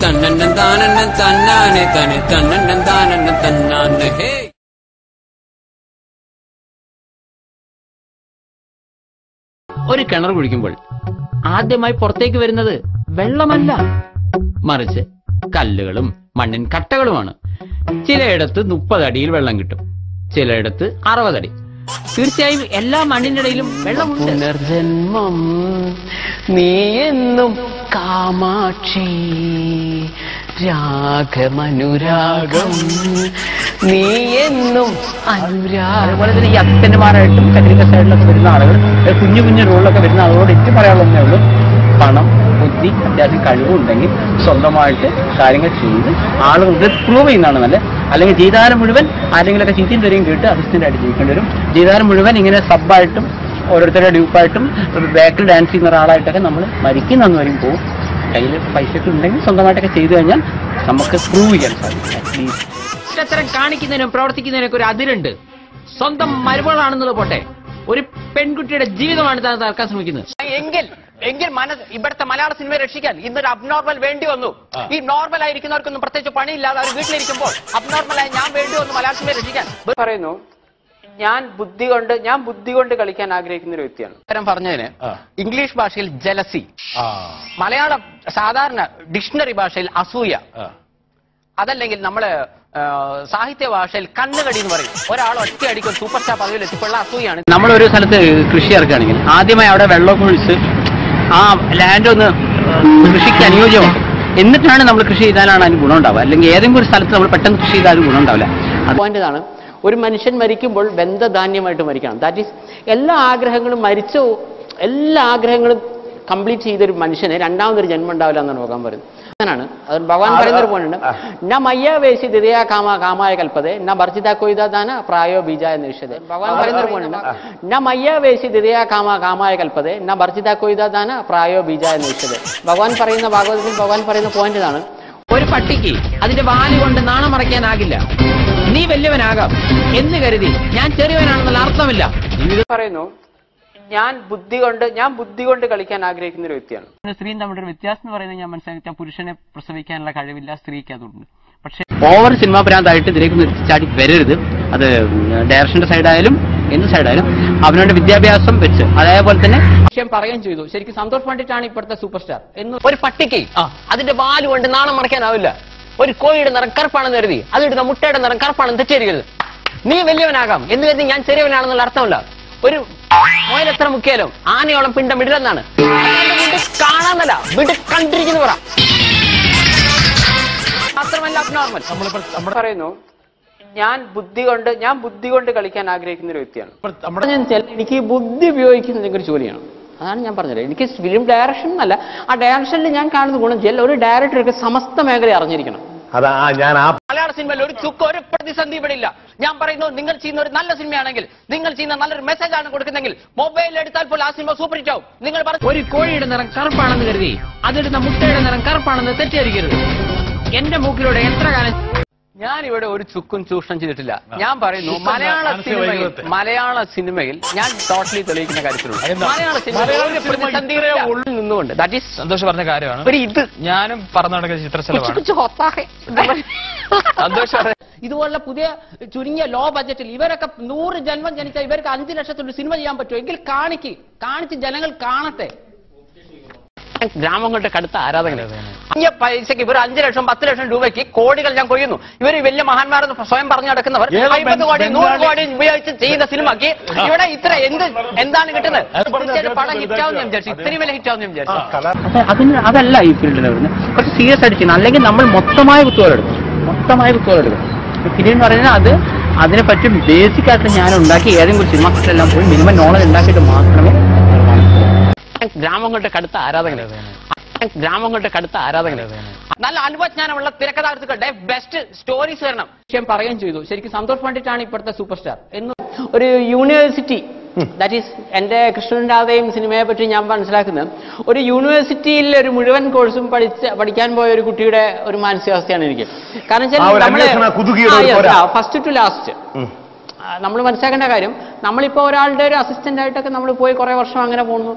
തന്നന്നൻ താനന്നൻ തന്നാനെ തന്നെ തന്നന്നൻ താനന്നൻ തന്നാനെ ഹേ. ഒരു കിണർ കുഴിക്കുമ്പോൾ ആദ്യമായി പുറത്തേക്ക് വരുന്നത് വെള്ളമല്ല, മറിച്ച് കല്ലുകളും മണ്ണിൻ കട്ടകളുമാണ്. ചിലയിടത്ത് 30 അടിയിൽ വെള്ളം കിട്ടും, ചിലയിടത്ത് 60 അടി. തീർച്ചയായും എല്ലാ മണ്ണിനിടയിലും വെള്ളമുണ്ട്. പുനർജന്മം നീ എന്നും കാമാക്ഷി, രാഗമനുരാഗം നീ എന്നും അനുരാഗം. അതുപോലെ തന്നെ ഈ അച്ഛന്മാരായിട്ടും ടെക്നിക്കൽ സൈഡിലൊക്കെ വരുന്ന ആളുകൾ കുഞ്ഞു കുഞ്ഞു റോളിലൊക്കെ വരുന്ന ആളുകളോട് എനിക്ക് പറയാനുള്ളതേ ഉള്ളൂ, പണം, ബുദ്ധി, അത്യാവശ്യം കഴിവുണ്ടെങ്കിൽ സ്വന്തമായിട്ട് കാര്യങ്ങൾ ചെയ്ത് ആളുകൾക്ക് പ്രൂവ് ചെയ്യുന്നതാണ് നല്ലത്. അല്ലെങ്കിൽ ജീവിതകാലം മുഴുവൻ ആരെങ്കിലൊക്കെ ചീത്തയും തരെയും കേട്ട് അസിസ്റ്റന്റ് ആയിട്ട് ജീവിക്കേണ്ടി വരും. ജീവിതകാലം മുഴുവൻ ഇങ്ങനെ സബ്ബായിട്ടും ഓരോരുത്തരുടെ ഡ്യൂപ്പായിട്ടും ബാക്കിൽ ഡാൻസ് ചെയ്യുന്ന ഒരാളായിട്ടൊക്കെ നമ്മൾ മരിക്കുന്നതെന്ന് വരെയും പോകും. കയ്യിൽ പൈസയൊക്കെ ഉണ്ടെങ്കിൽ സ്വന്തമായിട്ടൊക്കെ ചെയ്തു കഴിഞ്ഞാൽ നമുക്ക് പ്രൂവ് ചെയ്യാൻ സാധിക്കും. അത്തരം കാണിക്കുന്നതിനും പ്രവർത്തിക്കുന്നതിനൊക്കെ ഒരു അതിരുണ്ട്. സ്വന്തം മരുമകളാണെന്നുള്ളത് പോട്ടെ, ഒരു പെൺകുട്ടിയുടെ ജീവിതമാണ് താൻ തകർക്കാൻ ശ്രമിക്കുന്നത്. എങ്കിൽ ഇവിടുത്തെ മലയാള സിനിമയെ രക്ഷിക്കാൻ ഇന്നൊരു അബ്നോർമൽ വേണ്ടി വന്നു. ഈ നോർമൽ ആയിരിക്കുന്നവർക്കൊന്നും പ്രത്യേകിച്ച് പണിയില്ലാതെ അവർ വീട്ടിലിരിക്കുമ്പോൾ അബ്നോർമലായി ഞാൻ വേണ്ടി വന്നു മലയാള സിനിമയെ രക്ഷിക്കാൻ. പറയുന്നു, ഞാൻ ബുദ്ധി കൊണ്ട് കളിക്കാൻ ആഗ്രഹിക്കുന്ന ഒരു വ്യക്തിയാണ്. ഇത്തരം പറഞ്ഞതിന് ഇംഗ്ലീഷ് ഭാഷയിൽ ജലസി, മലയാളം സാധാരണ ഡിക്ഷണറി ഭാഷയിൽ അസൂയ, അതല്ലെങ്കിൽ നമ്മള് സാഹിത്യ ഭാഷയിൽ കണ്ണുകടി എന്ന് പറയും. ഒരാൾ ഒറ്റയടിക്കും സൂപ്പർ സ്റ്റാർ പദവിയിൽ എത്തിക്കൊള്ള അസൂയാണ്. നമ്മളൊരു സ്ഥലത്ത് കൃഷി ഇറക്കുകയാണെങ്കിൽ ആദ്യമായി അവിടെ വെള്ളം ഒഴിച്ച് ആ ലാൻഡ് ഒന്ന് കൃഷിക്ക് അനുയോജ്യമാണ്. എന്നിട്ടാണ് നമ്മൾ കൃഷി ചെയ്താലാണ് അതിന് ഗുണം ഉണ്ടാവുക. അല്ലെങ്കിൽ ഏതെങ്കിലും ഒരു സ്ഥലത്ത് നമ്മൾ പെട്ടെന്ന് കൃഷി ചെയ്താലും ഗുണം ഉണ്ടാവില്ല. അതുകൊണ്ടാണ് ഒരു മനുഷ്യൻ മരിക്കുമ്പോൾ ബന്ധധാന്യമായിട്ട് മരിക്കണം. ദാറ്റ് ഈസ് എല്ലാ ആഗ്രഹങ്ങളും കംപ്ലീറ്റ് ചെയ്തൊരു മനുഷ്യന് രണ്ടാമതൊരു ജന്മം ഉണ്ടാവില്ല എന്നാണ് ഭഗവാൻ പറയുന്നത്. അങ്ങനാണ് അത് ഭഗവാൻ പറയുന്നൊരു പോയിന്റ്. ന മയ്യ വേശി ദിതയാ കാമായ കൽപ്പതേ ന ഭർജിത കൊയ്താന പ്രായോ ബീജ എന്ന് വിഷയതേ. ഭഗവാൻ പറയുന്നൊരു പോയിന്റ്. ന മയ്യ വേശി ദിതയാ കാമായ കൽപ്പതേ ന ഭർജിത കൊയ്താന പ്രായോ ബീജ എന്ന് വിഷയതേ. ഭഗവാൻ പറയുന്ന ഭാഗവതത്തിൽ ഭഗവാൻ പറയുന്ന പോയിന്റ് ഇതാണ്. ഒരു പട്ടിക്ക് അതിന്റെ വാല് കൊണ്ട് നാണം മറയ്ക്കാനാകില്ല. നീ വലിയവനാകാം എന്ന് കരുതി ഞാൻ ചെറിയവനാണെന്നുള്ള അർത്ഥമില്ല. ഇത് പറയുന്നു, ഞാൻ ബുദ്ധി കൊണ്ട് കളിക്കാൻ ആഗ്രഹിക്കുന്ന ഒരു വ്യക്തിയാണ്. സ്ത്രീയും തമ്മിലൊരു വ്യത്യാസം എന്ന് പറയുന്നത് ഞാൻ മനസ്സിലാക്കിയ പുരുഷനെ പ്രസവിക്കാനുള്ള കഴിവില്ല സ്ത്രീക്ക് അതുണ്ട്. പക്ഷേ ഓവർ സിനിമാ ഭ്രാന്തായിട്ട് ഇതിലേക്ക് നിർത്തിച്ചാടി വരരുത്. അത് ഡയറക്ഷന്റെ സൈഡായാലും എന്ത് സൈഡായാലും അവനവന്റെ വിദ്യാഭ്യാസം വെച്ച് അതേപോലെ തന്നെ വിഷയം പറയുകയും ചെയ്തു. ശരിക്കും സന്തോഷ് പണ്ഡിറ്റാണ് ഇപ്പോഴത്തെ സൂപ്പർ സ്റ്റാർ എന്ന്. ഒരു പട്ടിക്ക് അതിന്റെ വാല് കൊണ്ട് നാണം മറയ്ക്കാനാവില്ല. ഒരു കോഴിയുടെ നിറം കറുപ്പാണെന്ന് കരുതി അതിടുന്ന മുട്ടയുടെ നിറം കറുപ്പാണെന്ന് തെറ്റിദ്ധരിക്കരുത്. നീ വലിയവനാകാം എന്ന് കരുതി ഞാൻ ചെറിയവനാണെന്നുള്ള അർത്ഥമില്ല. ഒരു മോയിൽ എത്ര മുക്കിയാലും ആനയോളം പിണ്ടം വിടില്ലെന്നാണ്. കാണാന്നല്ല വിട് കണ്ടിരിക്കുന്നു പറ. മാത്രമല്ല അബ്നോർമൽ. നമ്മൾ പറയുന്നു, ഞാൻ ബുദ്ധി കൊണ്ട് കളിക്കാൻ ആഗ്രഹിക്കുന്ന ഒരു വ്യക്തിയാണ്. എനിക്ക് ബുദ്ധി ഉപയോഗിക്കുന്ന ഒരു ജോലിയാണ്. അതാണ് ഞാൻ പറഞ്ഞത്. എനിക്ക് ഫിലിം ഡയറക്ഷൻ എന്നല്ല, ആ ഡയറക്ഷനിൽ ഞാൻ കാണുന്ന ഗുണം ഒരു ഡയറക്ടർക്ക് സമസ്ത മേഖല അറിഞ്ഞിരിക്കണം. മലയാള സിനിമയിൽ ഒരു ചുക്ക് ഒരു പ്രതിസന്ധി ഇവിടെ ഇല്ല. ഞാൻ പറയുന്നു, നിങ്ങൾ ചെയ്യുന്ന ഒരു നല്ല സിനിമയാണെങ്കിൽ, നിങ്ങൾ ചെയ്യുന്ന നല്ലൊരു മെസ്സേജ് ആണ് കൊടുക്കുന്നെങ്കിൽ മൊബൈലിൽ എടുത്താൽ പോലും ആ സിനിമ സൂപ്പർ ഹിറ്റ് ആവും. നിങ്ങൾ ഒരു കോഴിയുടെ നിറം കറുപ്പാണെന്ന് കരുതി അതിടുന്ന മുട്ടയുടെ നിറം കറുപ്പാണെന്ന് തെറ്റിദ്ധരിക്കരുത്. എന്റെ മൂക്കിലൂടെ എത്ര കാലം ഞാൻ ഇവിടെ ഒരു ചുക്കും ചൂഷണം ചെയ്തിട്ടില്ല. ഞാൻ പറയുന്നു, മലയാള സിനിമയിൽ ഞാൻ ടോട്ടലി തെളിയിക്കുന്ന കാര്യത്തിലുണ്ട്. മലയാള സിനിമയിൽ ഉള്ളിൽ നിന്നുകൊണ്ട് ദാറ്റ് ഈസ് സന്തോഷം പറഞ്ഞ കാര്യമാണ്. ഇത് ഞാനും പറഞ്ഞു നടക്കുന്ന ചിത്രശലഭമാണ്. ഇതുപോലുള്ള പുതിയ ചുരുങ്ങിയ ലോ ബഡ്ജറ്റിൽ ഇവരൊക്കെ 100 ജന്മം ജനിച്ച ഇവർക്ക് 5 ലക്ഷത്തിന്റെ സിനിമ ചെയ്യാൻ പറ്റുമോ? എങ്കിൽ കാണിച്ച് ജനങ്ങൾ കാണട്ടെ. ഗ്രാമങ്ങളുടെ കടുത്ത ആരാധകരാണ്. പൈസക്ക് ഇവർ 5 ലക്ഷം 10 ലക്ഷം രൂപയ്ക്ക് കോടികൾ ഞാൻ കൊയ്യുന്നു. ഇവർ വലിയ മഹാന്മാരെന്ന് സ്വയം പറഞ്ഞു നടക്കുന്നവർ 50 കോടി 100 കോടി ഉപയോഗിച്ച് ചെയ്യുന്ന സിനിമയ്ക്ക് ഇവിടെ ഇത്ര എന്താണ് കിട്ടുന്നത്? പടം ഹിറ്റാവും ഞാൻ വിചാരിച്ചു, ഇത്രയും വലിയ ഹിറ്റാവും ഞാൻ വിചാരിച്ചു. അതല്ല ഈ ഫീൽഡിൽ വരുന്നത്. കുറച്ച് സീരിയസ് ആയിട്ട് ചെയ്യണം. അല്ലെങ്കിൽ നമ്മൾ മൊത്തമായ കുത്തുകളെടുക്കും. ഫിലിം എന്ന് പറയുന്നത് അതിനെപ്പറ്റി ബേസിക് ആയിട്ട് ഞാൻ ഉണ്ടാക്കി ഏതെങ്കിലും സിനിമക്കെല്ലാം പോയി മിനിമം നോളജ് ഉണ്ടാക്കിയിട്ട് മാത്രമേ. ഗ്രാമങ്ങളുടെ കടുത്ത ആരാധകരാണ്. നല്ല അനുഭവജ്ഞാനമുള്ള തിരക്കഥാകൃത്തുക്കളുടെ ബെസ്റ്റ് സ്റ്റോറീസ് വരണം. വിഷയം പറയുകയും ചെയ്തു. ശരിക്കും സന്തോഷ് പണ്ഡിറ്റാണ് ഇപ്പോഴത്തെ സൂപ്പർ സ്റ്റാർ എന്ന്. ഒരു യൂണിവേഴ്സിറ്റി, ദാറ്റ് ഈസ് എന്റെ കൃഷ്ണൻ രാധയും സിനിമയെ പറ്റി ഞാൻ മനസ്സിലാക്കുന്നത്, ഒരു യൂണിവേഴ്സിറ്റിയിൽ ഒരു മുഴുവൻ കോഴ്സും പഠിക്കാൻ പോയ ഒരു കുട്ടിയുടെ ഒരു മാനസികാവസ്ഥയാണ് എനിക്ക്. കാരണം വെച്ചാൽ ഫസ്റ്റ് ടു ലാസ്റ്റ് നമ്മൾ മനസ്സിലാക്കേണ്ട കാര്യം, നമ്മളിപ്പോ ഒരാളുടെ ഒരു അസിസ്റ്റന്റ് ആയിട്ടൊക്കെ നമ്മൾ പോയി കുറെ വർഷം അങ്ങനെ പോകുന്നു.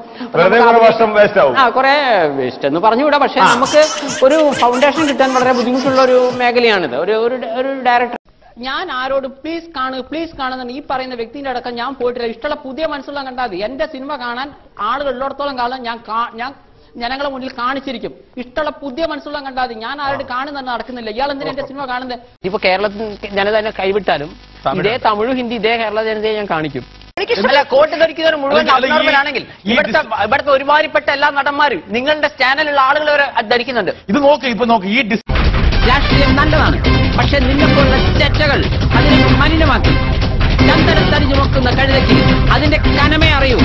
കുറെ വേസ്റ്റ് എന്ന് പറഞ്ഞുകൂടാ. പക്ഷെ നമുക്ക് ഒരു ഫൗണ്ടേഷൻ കിട്ടാൻ വളരെ ബുദ്ധിമുട്ടുള്ള ഒരു മേഖലയാണിത്. ഒരു ഡയറക്ടർ ഞാൻ ആരോടും പ്ലീസ് കാണുന്ന ഈ പറയുന്ന വ്യക്തിന്റെ അടക്കം ഞാൻ പോയിട്ടില്ല. ഇഷ്ടമുള്ള പുതിയ മനസ്സുള്ള കണ്ടാൽ മതി. എന്റെ സിനിമ കാണാൻ ആളുകൾ ഉള്ളിടത്തോളം കാലം ഞാൻ ജനങ്ങളെ മുന്നിൽ കാണിച്ചിരിക്കും. ഇഷ്ടമുള്ള പുതിയ മനസ്സുള്ള കണ്ടാൽ മതി. ഞാൻ ആരോട് കാണുന്ന നടക്കുന്നില്ല. ഇയാൾ എന്തിനാ എന്റെ സിനിമ കാണുന്നത്? ഇപ്പൊ കേരളത്തിൽ ജനത തന്നെ കൈവിട്ടാലും ഇതേ തമിഴ് ഹിന്ദി ഇതേ കേരള ജനതയെ ഞാൻ കാണിക്കും. എനിക്കിഷ്ടമല്ല കോട്ട് ധരിക്കുന്നവർ മുഴുവൻ അബ്നോർമലാണെങ്കിൽ ഇവിടുത്തെ ഒരുമാതിരിപ്പെട്ട എല്ലാ നടന്മാരും നിങ്ങളുടെ ചാനലുള്ള ആളുകൾ വരെ ധരിക്കുന്നുണ്ട്. ഇത് നോക്ക് ഈ രാഷ്ട്രീയം നല്ലതാണ്. പക്ഷെ നിന്നെപ്പോലുള്ള ചർച്ചകൾ അതിനെ മലിനമാക്കി. ചന്ദനം തരിഞ്ഞു നോക്കുന്ന കഴുതയ്ക്ക് അതിന്റെ കനമേ അറിയൂ,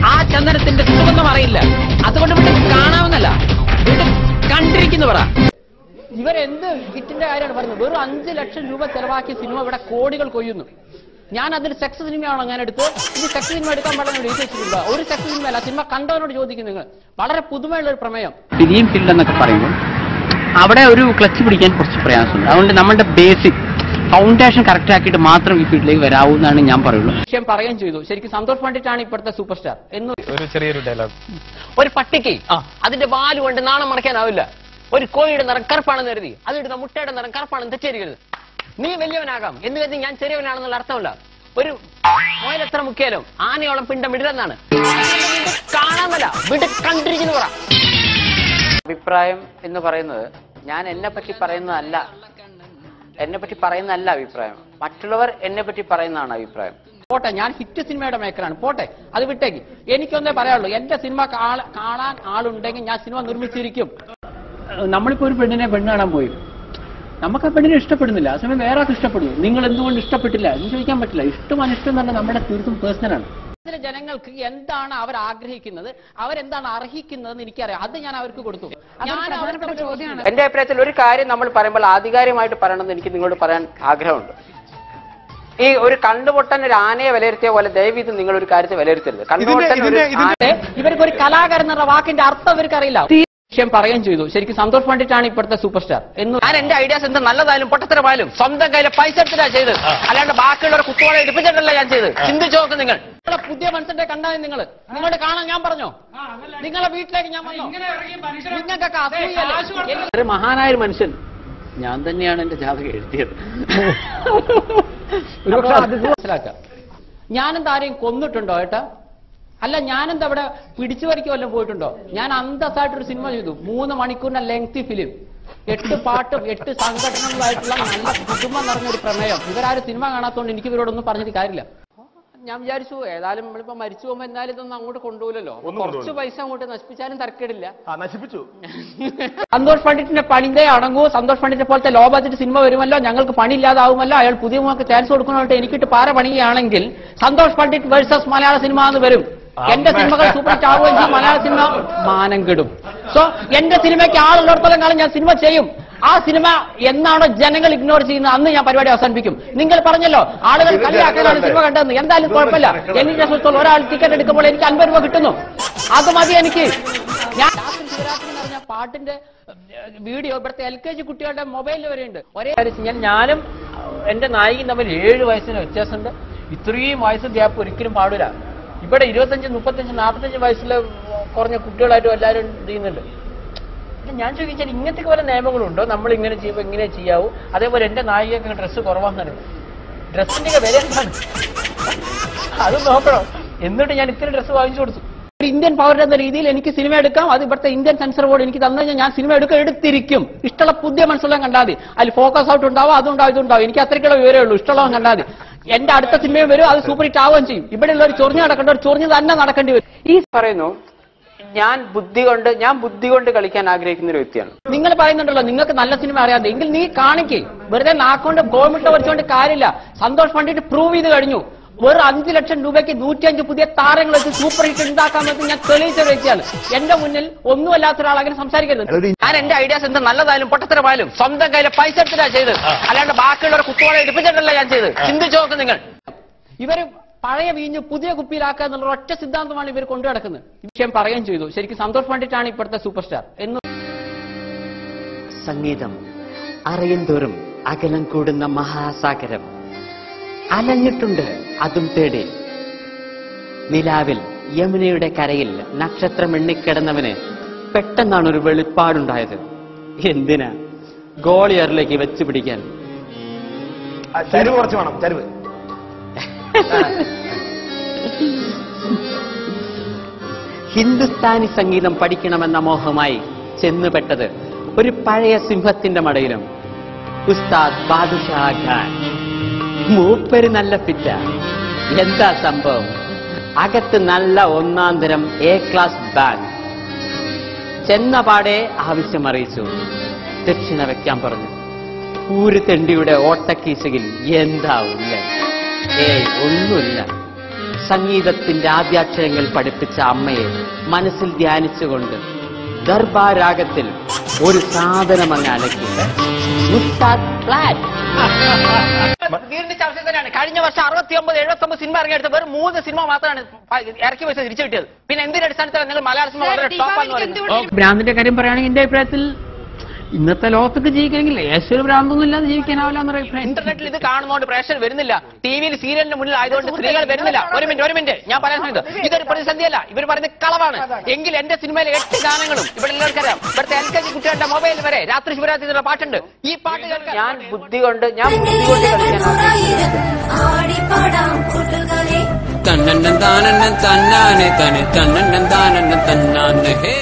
ആ ചന്ദനത്തിന്റെ സുഗന്ധം അറിയില്ല. അതുകൊണ്ട് ഇവിടെ കാണാവുന്നല്ല, ഇവിടെ കണ്ടിരിക്കുന്നു പറ. ഇവരെന്ത് ഹിറ്റിന്റെ കാര്യമാണ് പറയുന്നത്? വെറും 5 ലക്ഷം രൂപ ചെലവാക്കിയ സിനിമ ഇവിടെ കോടികൾ കൊയ്യുന്നു. ഞാൻ അതിൽ സെക്സ് സിനിമയാണോ ഞാൻ എടുത്ത്? ഇത് സെക്സ് സിനിമ എടുക്കാൻ പാടില്ല എഴുതി വെച്ചിട്ടുണ്ട്. ഒരു സെക്സ് സിനിമയല്ല, സിനിമ കണ്ടവനോട് ചോദിക്കും. നിങ്ങൾ വളരെ പുതുമയുള്ള ഒരു പ്രമേയം. ഫിലിം ഫീൽഡ് എന്നൊക്കെ പറയുമ്പോൾ അവിടെ ഒരു ക്ലച്ച് പിടിക്കാൻ കുറച്ച് പ്രയാസമുണ്ട്. അതുകൊണ്ട് നമ്മുടെ ബേസിക് ഫൗണ്ടേഷൻ കറക്റ്റ് ആക്കിയിട്ട് മാത്രം ഈ ഫീൽഡിലേക്ക് വരാവൂ എന്നാണ് ഞാൻ പറയുള്ളൂ. വിഷയം പറയുകയും ചെയ്തു. ശരിക്കും സന്തോഷ് പണ്ഡിറ്റാണ് ഇപ്പോഴത്തെ സൂപ്പർ സ്റ്റാർ എന്ന് ഒരു ചെറിയൊരു ഡയലോഗ്. ഒരു പട്ടിക്ക് അതിന്റെ വാല് കൊണ്ട് നാണം മറയ്ക്കാനാവില്ല. ഒരു കോഴിയുടെ നിറം കറുപ്പാണെന്ന് കരുതി അതിടുന്ന മുട്ടയുടെ നിറം കറുപ്പാണെന്ന് തെറ്റിയിരിക്കരുത്. നീ വലിയവനാകാം എന്ന് കരുതി ഞാൻ ചെറിയവനാണെന്നുള്ള അർത്ഥമല്ല. ഒരു മോയിൽ എത്ര മുക്കിയാലും ആനയോളം പിണ്ടം വിടലെന്നാണ്. കാണാമല്ല, വിട് കണ്ടിരിക്കുന്നു പറ. അഭിപ്രായം എന്ന് പറയുന്നത് ഞാൻ എന്നെ പറ്റി പറയുന്നതല്ല അഭിപ്രായം. മറ്റുള്ളവർ എന്നെ പറ്റി പറയുന്നതാണ് അഭിപ്രായം. പോട്ടെ, ഞാൻ ഹിറ്റ് സിനിമയുടെ മേക്കറാണ്. പോട്ടെ, അത് വിട്ടേക്ക്. എനിക്കൊന്നേ പറയാനുള്ളൂ, എന്റെ സിനിമ കാണാൻ ആളുണ്ടെങ്കിൽ ഞാൻ സിനിമ നിർമ്മിച്ചിരിക്കും. നമ്മളിപ്പോ ഒരു പെണ്ണ് കാണാൻ പോയി, നമുക്ക് ആ പെണ്ണിനെ ഇഷ്ടപ്പെടുന്നില്ല, ആ സമയം വേറെ ആൾക്ക് ഇഷ്ടപ്പെടുന്നു. നിങ്ങൾ എന്തുകൊണ്ട് ഇഷ്ടപ്പെട്ടില്ല എന്ന് ചോദിക്കാൻ പറ്റില്ല. ഇഷ്ടം അനിഷ്ടം എന്ന് പറഞ്ഞാൽ നമ്മുടെ തീർത്തും പേഴ്സണലാണ്. ജനങ്ങൾക്ക് എന്താണ് അവർ ആഗ്രഹിക്കുന്നത്, അവരെന്താണ് അർഹിക്കുന്നതെന്ന് എനിക്കറിയാം. അത് ഞാൻ അവർക്ക് കൊടുത്തു. എന്റെ അഭിപ്രായത്തിൽ ഒരു കാര്യം നമ്മൾ പറയുമ്പോൾ ആധികാരികമായിട്ട് പറയണമെന്ന് എനിക്ക് നിങ്ങളോട് പറയാൻ ആഗ്രഹമുണ്ട്. ഈ ഒരു കണ്ടുപൊട്ടൻ ഒരു ആനയെ വിലയിരുത്തിയ പോലെ ദയവീത് നിങ്ങൾ ഒരു കാര്യത്തെ വിലയിരുത്തരുത്. കണ്ടുപൊട്ടൻ ഇവർക്ക് ഒരു കലാകാരൻ എന്നുള്ള വാക്കിന്റെ അർത്ഥം ഇവർക്ക് അറിയില്ല. വിഷയം പറയുകയും ചെയ്തു. ശരിക്കും സന്തോഷ് പണ്ഡിറ്റാണ് ഇപ്പോഴത്തെ സൂപ്പർ സ്റ്റാർ എന്ന്. ഞാൻ എന്റെ ഐഡിയാസ് എന്ത് നല്ലതായാലും പൊട്ടത്തരമായാലും സ്വന്തം കയ്യിലെ പൈസ എടുത്തിട്ടാ ചെയ്ത്, അല്ലാണ്ട് ബാക്കിയുള്ളവർ കുത്തുവാളെ എടുപ്പിച്ചിട്ടല്ല ഞാൻ ചെയ്ത്. ചിന്തിച്ചു നോക്ക്. നിങ്ങൾ പുതിയ മനുഷ്യന്റെ കണ്ടാൽ നിങ്ങളുടെ കാണാൻ ഞാൻ പറഞ്ഞോ? നിങ്ങളെ വീട്ടിലേക്ക് ഞാൻ വന്നോ? നിങ്ങൾക്കൊക്കെ അസൂയല്ലേ? ഒരു മഹാനായ മനുഷ്യൻ ഞാൻ തന്നെയാണ് എന്റെ ജാതകം എഴുതിയത്. മനസ്സിലാക്കാം. ഞാനെന്താ ആരെയും കൊന്നിട്ടുണ്ടോ ഏട്ടാ? അല്ല, ഞാനെന്താ അവിടെ പിടിച്ചു വരയ്ക്കോ വല്ലതും പോയിട്ടുണ്ടോ? ഞാൻ അന്തസ്സായിട്ടൊരു സിനിമ ചെയ്തു, 3 മണിക്കൂറിന്റെ ലെങ്തി ഫിലിം, 8 പാട്ടും 8 സംഘടനകളായിട്ടുള്ള നല്ല കുടുംബം നിറഞ്ഞൊരു പ്രമേയം. ഇവരാരും സിനിമ കാണാത്തതുകൊണ്ട് എനിക്ക് ഇവരോടൊന്നും പറഞ്ഞിട്ട് കാര്യമില്ല. ഞാൻ വിചാരിച്ചു ഏതായാലും നമ്മളിപ്പോ മരിച്ചു പോകുമ്പോ എന്തായാലും ഇതൊന്നും അങ്ങോട്ട് കൊണ്ടുപോലല്ലോ, കുറച്ച് പൈസ അങ്ങോട്ട് നശിപ്പിച്ചാലും തരക്കേടില്ല. നശിപ്പിച്ചു. സന്തോഷ് പണ്ഡിറ്റിന്റെ പണിതേ അടങ്ങൂ. സന്തോഷ് പണ്ഡിറ്റിനെ പോലത്തെ ലോ ബഡ്ജറ്റ് സിനിമ വരുമല്ലോ, ഞങ്ങൾക്ക് പണിയില്ലാതാവുമല്ലോ, അയാൾ പുതിയ മുഖക്ക് ചാൻസ് കൊടുക്കണോട്ട് എനിക്കിട്ട് പാര പണിയുകയാണെങ്കിൽ സന്തോഷ് പണ്ഡിറ്റ് വേഴ്സസ് മലയാള സിനിമ എന്ന് വരും. എന്റെ സിനിമകൾ സൂപ്പർ ഹിറ്റ് ആവുകയും ചെയ്യും, മലയാള സിനിമ മാനം കെടും. സോ എന്റെ സിനിമയ്ക്ക് ആളുള്ളിടത്തോളം കാലം ഞാൻ സിനിമ ചെയ്യും. ആ സിനിമ എന്നാണോ ജനങ്ങൾ ഇഗ്നോർ ചെയ്യുന്നത് അന്ന് ഞാൻ പരിപാടി അവസാനിപ്പിക്കും. നിങ്ങൾ പറഞ്ഞല്ലോ ആളുകൾ കളിയാക്കാനാണ് സിനിമ കണ്ടതെന്ന്. എന്തായാലും കുഴപ്പമില്ല, എനിക്ക് സംബന്ധിച്ചോളം ഒരാൾ ടിക്കറ്റ് എടുക്കുമ്പോൾ എനിക്ക് 50 രൂപ കിട്ടുന്നു, അത് മതി എനിക്ക്. ഞാൻ ശിവരാത്രി എന്ന് പറഞ്ഞ പാട്ടിന്റെ വീഡിയോ ഇവിടുത്തെ LKG കുട്ടികളുടെ മൊബൈലിൽ വരെയുണ്ട്. ഒരേ കാര്യം, ഞാനും എന്റെ നായികയും തമ്മിൽ 7 വയസ്സിന് വ്യത്യാസമുണ്ട്. ഇത്രയും വയസ്സ് ഗ്യാപ്പ് ഒരിക്കലും പാടില്ല. ഇവിടെ 25, 35, 45 വയസ്സിൽ കുറഞ്ഞ കുട്ടികളായിട്ടും എല്ലാവരും ചെയ്യുന്നുണ്ട്. ഞാൻ ചോദിച്ചാൽ ഇങ്ങനത്തെ പോലെ നിയമങ്ങളുണ്ടോ? നമ്മൾ ഇങ്ങനെ ചെയ്യുമ്പോൾ ഇങ്ങനെ ചെയ്യാവൂ. അതേപോലെ എന്റെ നായികയൊക്കെ ഡ്രസ്സ് കുറവാന്ന്, ഡ്രസ്സിന്റെ വില എന്താണ് അത് നോക്കണം. എന്നിട്ട് ഞാൻ ഇത്രയും ഡ്രസ്സ് വാങ്ങിച്ചു കൊടുത്തു. ഒരു ഇന്ത്യൻ പൗരൻ എന്ന രീതിയിൽ എനിക്ക് സിനിമ എടുക്കാം. അത് ഇവിടുത്തെ ഇന്ത്യൻ സെൻസർ ബോർഡ് എനിക്ക് തന്നു കഴിഞ്ഞാൽ ഞാൻ സിനിമ എടുത്തിരിക്കും. ഇഷ്ടമുള്ള പുതിയ മനസ്സുള്ള കണ്ടാൽ മതി. അതിൽ ഫോക്കസ് ഔട്ട് ഉണ്ടാവും, അതുണ്ടാവും, ഇതുണ്ടാവും. എനിക്ക് അത്രയ്ക്കുള്ള വിവരമേ ഉള്ളൂ. ഇഷ്ടമുള്ള കണ്ടാൽ മതി. എന്റെ അടുത്ത സിനിമയും വരും, അത് സൂപ്പർ ഹിറ്റ് ആവുകയും ചെയ്യും. ഇവിടെയുള്ള ഒരു ചൊറിഞ്ഞ് നടക്കേണ്ട ഒരു ചൊറിഞ്ഞ് തന്നെ നടക്കേണ്ടി വരും. ഈ പറയുന്നു ഞാൻ ബുദ്ധി കൊണ്ട് കളിക്കാൻ ആഗ്രഹിക്കുന്ന ഒരു വ്യക്തിയാണ്. നിങ്ങൾ പറയുന്നുണ്ടല്ലോ നിങ്ങൾക്ക് നല്ല സിനിമ അറിയാതെ, എങ്കിൽ നീ കാണിക്കേ. വെറുതെ നാക്കൊണ്ട് ഗോൾമിട്ട് വരച്ചുകൊണ്ട് കാര്യമില്ല. സന്തോഷ് പണ്ഡിറ്റ് പ്രൂവ് ചെയ്ത് കഴിഞ്ഞു. വെറും 5 ലക്ഷം രൂപയ്ക്ക് 105 പുതിയ താരങ്ങൾ വെച്ച് സൂപ്പർ ഹിറ്റ് ഉണ്ടാക്കാമെന്ന് ഞാൻ തെളിയിച്ച വ്യക്തിയാണ്. എന്റെ മുന്നിൽ ഒന്നുമല്ലാത്ത ഒരാൾ അങ്ങനെ സംസാരിക്കരുത്. ഞാൻ എന്റെ ഐഡിയാസ് എന്ത് നല്ലതായാലും പൊട്ടത്തരമായാലും സ്വന്തം കയ്യിലെ പൈസ എടുത്തിട്ടാ ചെയ്ത്, അല്ലാണ്ട് ബാക്കിയുള്ളവർ കുത്തുവാളെ എടുപ്പിച്ചിട്ടല്ല ഞാൻ ചെയ്ത്. ചിന്തിച്ചു നോക്ക്. നിങ്ങൾ ഇവര് പഴയ വീഞ്ഞ് പുതിയ കുപ്പിയിലാക്കുക എന്നുള്ള ഒറ്റ സിദ്ധാന്തമാണ് ഇവർ കൊണ്ടു നടക്കുന്നത്. വിഷയം പറയുകയും ചെയ്തു. ശരിക്കും സന്തോഷ് പണ്ഡിറ്റാണ് ഇപ്പോഴത്തെ സൂപ്പർ സ്റ്റാർ എന്ന്. സംഗീതം അറിയും തോറും അകലം കൂടുന്ന മഹാസാഗരം. അലഞ്ഞിട്ടുണ്ട് അതും തേടി. നിലാവിൽ യമുനയുടെ കരയിൽ നക്ഷത്രം എണ്ണിക്കിടന്നവന് പെട്ടെന്നാണ് ഒരു വെളിപ്പാടുണ്ടായത്. എന്തിനാ? ഗോളിയറിലേക്ക് വെച്ച് പിടിക്കാൻ. ചരിവ് കുറച്ച് വേണം, ചരിവ്. ഹിന്ദുസ്ഥാനി സംഗീതം പഠിക്കണമെന്ന മോഹമായി ചെന്നുപെട്ടത് ഒരു പഴയ സിംഹത്തിന്റെ മടയിലും. ഉസ്താദ് ബാദുഷാ ഖാൻ. മൂപ്പര് നല്ല ഫിറ്റ. എന്താ സംഭവം? അകത്ത് നല്ല ഒന്നാം തരം എ ക്ലാസ് ബാഗ്. ചെന്ന പാടെ ആവശ്യം അറിയിച്ചു. ദക്ഷിണ വെക്കാൻ പറഞ്ഞു. ഊര് തെണ്ടിയുടെ ഓട്ടക്കീശയിൽ എന്താവില്ല? ഒന്നുമില്ല. സംഗീതത്തിന്റെ ആദ്യാക്ഷരങ്ങൾ പഠിപ്പിച്ച അമ്മയെ മനസ്സിൽ ധ്യാനിച്ചുകൊണ്ട് ദർബാരാഗത്തിൽ ഒരു സാധനം അങ്ങ് അലക്കി. വീടിന്റെ ചർച്ച തന്നെയാണ്. കഴിഞ്ഞ വർഷം 69-79 സിനിമ ഇറങ്ങിയെടുത്ത് വെറും 3 സിനിമ മാത്രമാണ് ഇറക്കി വെച്ച് തിരിച്ചു കിട്ടിയത്. പിന്നെ എന്തിന്റെ അടിസ്ഥാനത്തിലാണ് നിങ്ങൾ മലയാള സിനിമ വളരെ ടോപ്പാന്ന് പറയുന്നത്? ഭ്രാന്തിന്റെ കാര്യം പറയുകയാണെങ്കിൽ എന്റെ അഭിപ്രായത്തിൽ ഇന്നത്തെ ലോകത്തൊക്കെ ജീവിക്കണമെങ്കിൽ യേശുവിന് ഭ്രാന്തൊന്നും ഇല്ലാതെ ജീവിക്കാനാവില്ല എന്നൊരു അഭിപ്രായം. ഇന്റർനെറ്റിൽ ഇത് കാണുന്നതുകൊണ്ട് പ്രേക്ഷകർ വരുന്നില്ല. ടിവിയിൽ സീരിയലിന് മുന്നിൽ ആയതുകൊണ്ട് സ്ത്രീകൾ വരുന്നില്ല. ഒരു മിനിറ്റ് ഞാൻ പറയാൻ ശ്രമിക്കുന്നത് ഇതൊരു പ്രതിസന്ധിയല്ല. ഇവർ പറയുന്നത് കളവാണ്. എങ്കിൽ എന്റെ സിനിമയിലെ 8 ഗാനങ്ങളും ഇവിടെ എല്ലാവർക്കറിയാം. ഇവിടുത്തെ LKG കുട്ടികളുടെ മൊബൈൽ വരെ രാത്രി ശിവരാത്രിയുടെ പാട്ടുണ്ട്. ഈ പാട്ട് കേൾക്കാൻ ഞാൻ ബുദ്ധി കൊണ്ട് തന്നന്നൻ താനന്നൻ തന്നാനെ തന്നെ തന്നന്നൻ താനന്നൻ തന്നാനെ ഹേ